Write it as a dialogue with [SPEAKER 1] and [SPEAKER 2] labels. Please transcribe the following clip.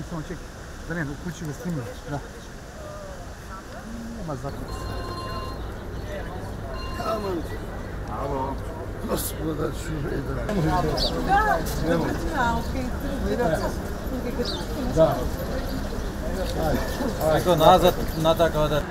[SPEAKER 1] Samo čekaj, da ne, u kući ga snimio, da. Nema zaključ.
[SPEAKER 2] Aman.
[SPEAKER 1] Alo.
[SPEAKER 2] Gospodar Šureda.
[SPEAKER 1] Da.
[SPEAKER 3] Ajde. Nazad, natakao da...